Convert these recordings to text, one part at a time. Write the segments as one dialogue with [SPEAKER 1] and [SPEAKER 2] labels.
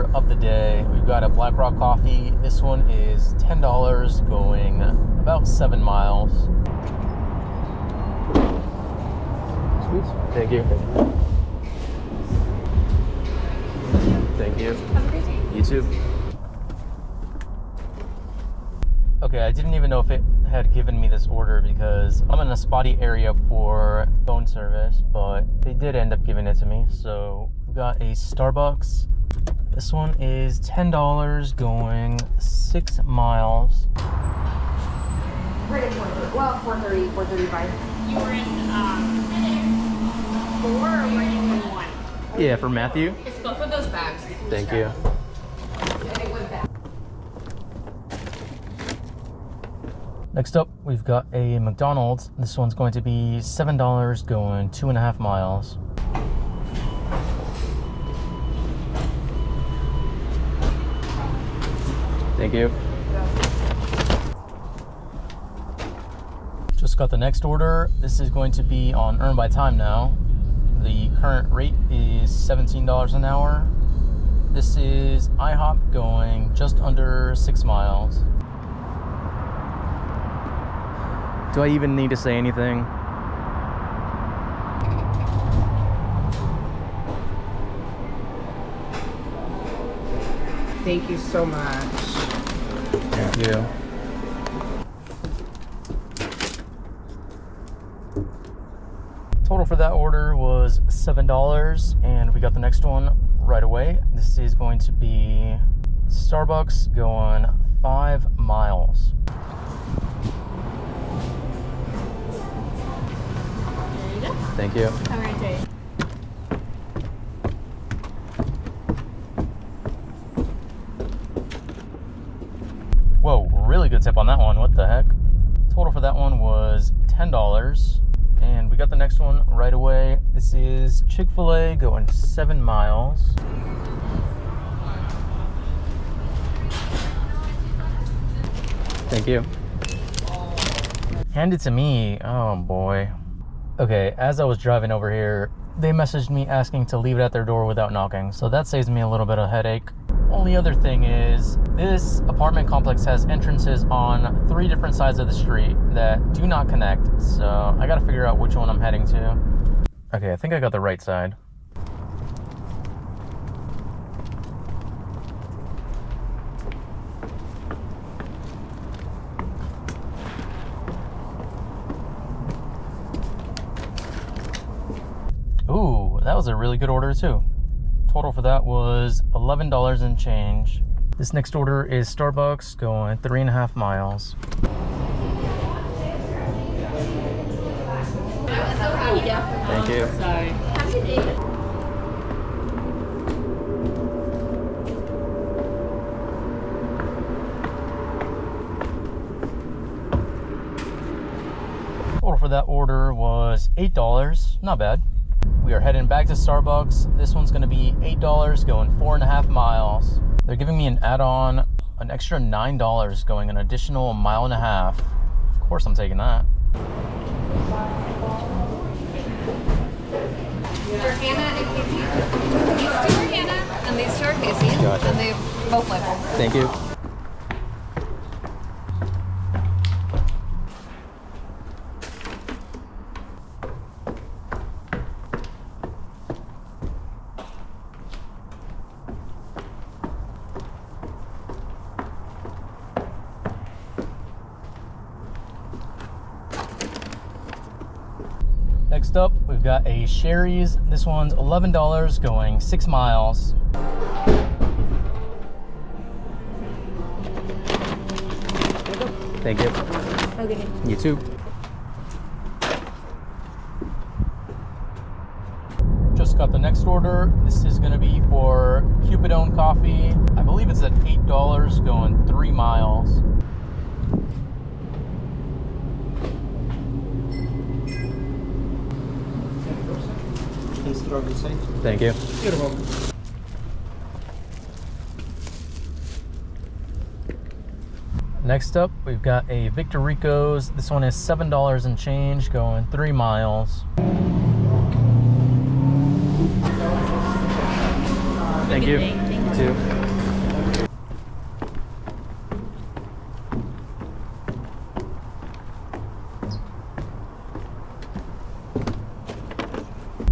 [SPEAKER 1] order of the day. We've got a Black Rock coffee. This one is $10, going about 7 miles. Sweet. Thank you. Thank you.
[SPEAKER 2] Have a great day.
[SPEAKER 1] You too. Okay, I didn't even know if it had given me this order because I'm in a spotty area for phone service, but they did end up giving it to me. So we got a Starbucks. This one is $10, going 6 miles.
[SPEAKER 2] Right at 4:30. Well, 4:30, 4:35. You were in 4 or were you in 1?
[SPEAKER 1] Yeah, for Matthew.
[SPEAKER 2] It's both of those bags.
[SPEAKER 1] Thank you.
[SPEAKER 2] And it went back.
[SPEAKER 1] Next up, we've got a McDonald's. This one's going to be $7, going 2.5 miles. Thank you. Just got the next order. This is going to be on Earn by Time now. The current rate is $17 an hour. This is IHOP, going just under 6 miles. Do I even need to say anything?
[SPEAKER 3] Thank you so much.
[SPEAKER 1] Thank you. Total for that order was $7, and we got the next one right away. This is going to be Starbucks, going 5 miles.
[SPEAKER 2] There you go.
[SPEAKER 1] Thank you.
[SPEAKER 2] Have a great day.
[SPEAKER 1] Whoa, really good tip on that one. What the heck? Total for that one was $10. And we got the next one right away. This is Chick-fil-A, going 7 miles. Thank you. Hand it to me. Oh boy. Okay, as I was driving over here, they messaged me asking to leave it at their door without knocking. So that saves me a little bit of headache. Only other thing is, this apartment complex has entrances on 3 different sides of the street that do not connect. So I gotta figure out which one I'm heading to. Okay, I think I got the right side. Ooh, that was a really good order too. Total for that was $11 and change. This next order is Starbucks, going 3.5 miles. Thank you.
[SPEAKER 2] Sorry. Have a good day.
[SPEAKER 1] Total for that order was $8. Not bad. We are heading back to Starbucks. This one's going to be $8, going 4.5 miles. They're giving me an add-on, an extra $9, going an additional 1.5 miles. Of course I'm taking that.
[SPEAKER 2] They're Hannah and Casey. These 2 are Hannah and these 2 are Casey.
[SPEAKER 1] Gotcha.
[SPEAKER 2] And they both label.
[SPEAKER 1] Thank you. Next up, we've got a Sherry's. This one's $11, going 6 miles. Thank you.
[SPEAKER 2] Okay.
[SPEAKER 1] You too. Just got the next order. This is going to be for Cupidone coffee. I believe it's at $8, going 3 miles. Thank you.
[SPEAKER 3] You're welcome.
[SPEAKER 1] Next up, we've got a Victor Rico's. This one is $7 and change, going 3 miles. Thank you.
[SPEAKER 2] Thank you.
[SPEAKER 1] too.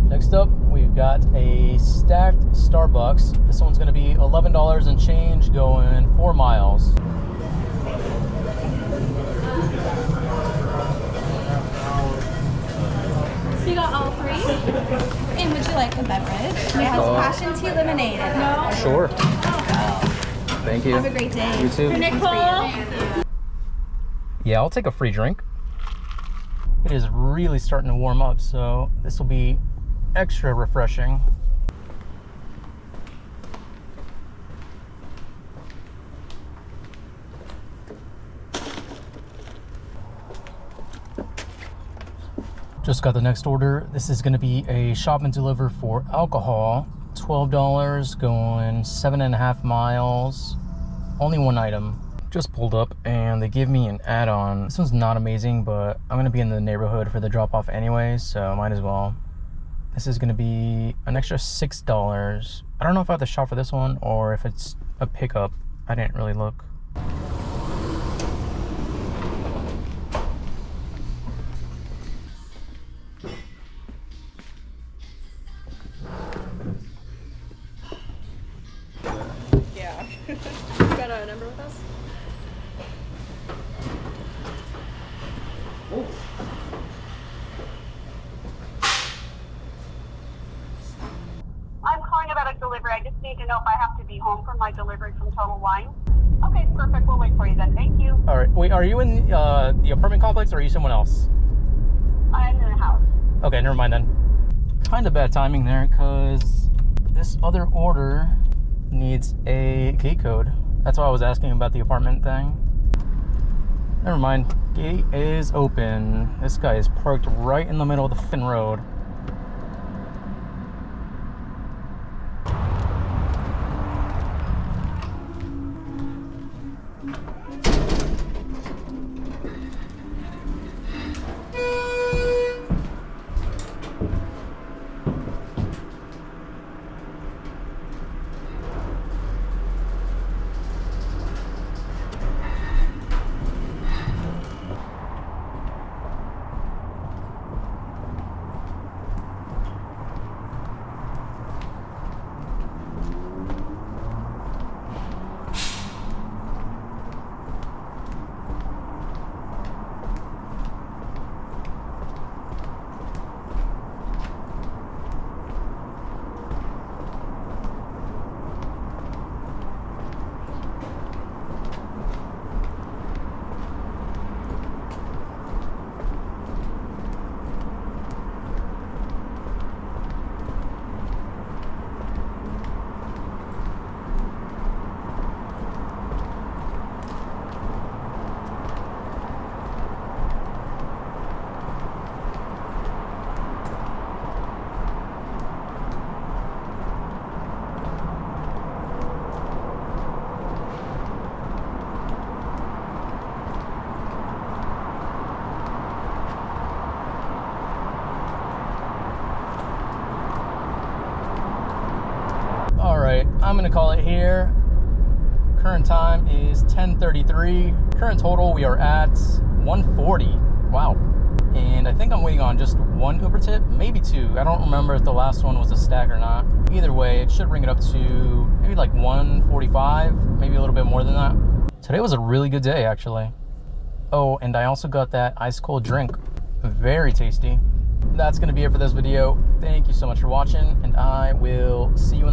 [SPEAKER 1] Next up, we've got a stacked Starbucks. This one's gonna be $11 and change going 4 miles.
[SPEAKER 3] You got all three? And would you like a beverage? It has passion tea lemonade in it. No?
[SPEAKER 1] Sure. Thank you.
[SPEAKER 3] Have a great day.
[SPEAKER 1] You too.
[SPEAKER 3] Nicole.
[SPEAKER 1] Yeah, I'll take a free drink. It is really starting to warm up, so this will be extra refreshing. Just got the next order. This is going to be a shop and deliver for alcohol. $12 going 7.5 miles. Only one item. Just pulled up and they give me an add-on. This one's not amazing, but I'm going to be in the neighborhood for the drop-off anyways, so might as well. This is going to be an extra $6. I don't know if I have to shop for this one or if it's a pickup. I didn't really look.
[SPEAKER 3] Yeah. You got a number with us?
[SPEAKER 4] I'm calling about a delivery. I just need to know if I have to be home for my delivery from Total Wine. Okay, perfect. We'll wait for you then. Thank you.
[SPEAKER 1] All right. Wait, are you in the apartment complex or are you someone else?
[SPEAKER 4] I'm in the house.
[SPEAKER 1] Okay, never mind then. Kind of bad timing there because this other order needs a gate code. That's why I was asking about the apartment thing. Never mind. Gate is open. This guy is parked right in the middle of the fin road. I'm gonna call it here. Current time is 10:33. Current total, we are at 140. Wow. And I think I'm waiting on just one Uber tip, maybe two. I don't remember if the last one was a stack or not. Either way, it should bring it up to maybe like 145, maybe a little bit more than that. Today was a really good day, actually. Oh, and I also got that ice cold drink. Very tasty. That's gonna be it for this video. Thank you so much for watching, and I will see you in